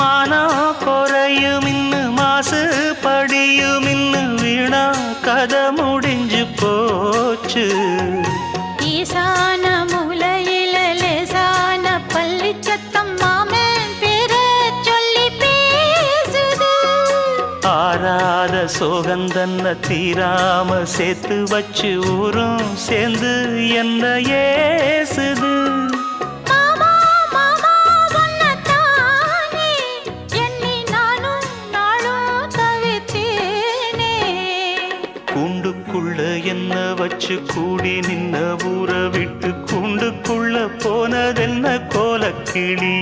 மானம் குறையும் இன்னு மாசு படியும் இன்னு வீணா கதை முடிஞ்சு போச்சு. ஈசான மூலையில லேசான பள்ளி சத்தம் மாமன் பேர சொல்லி பேசுது. ஆறாத சோகந்தன்ன தீராம சேர்த்து வச்சு ஊரும் சேர்ந்து என்ன ஏசுது. கூண்டுக்குள்ள என்ன வச்சு கூடி நின்ன ஊற விட்டு கூண்டுக்குள்ள போனதென்ன கோலக்கிளி.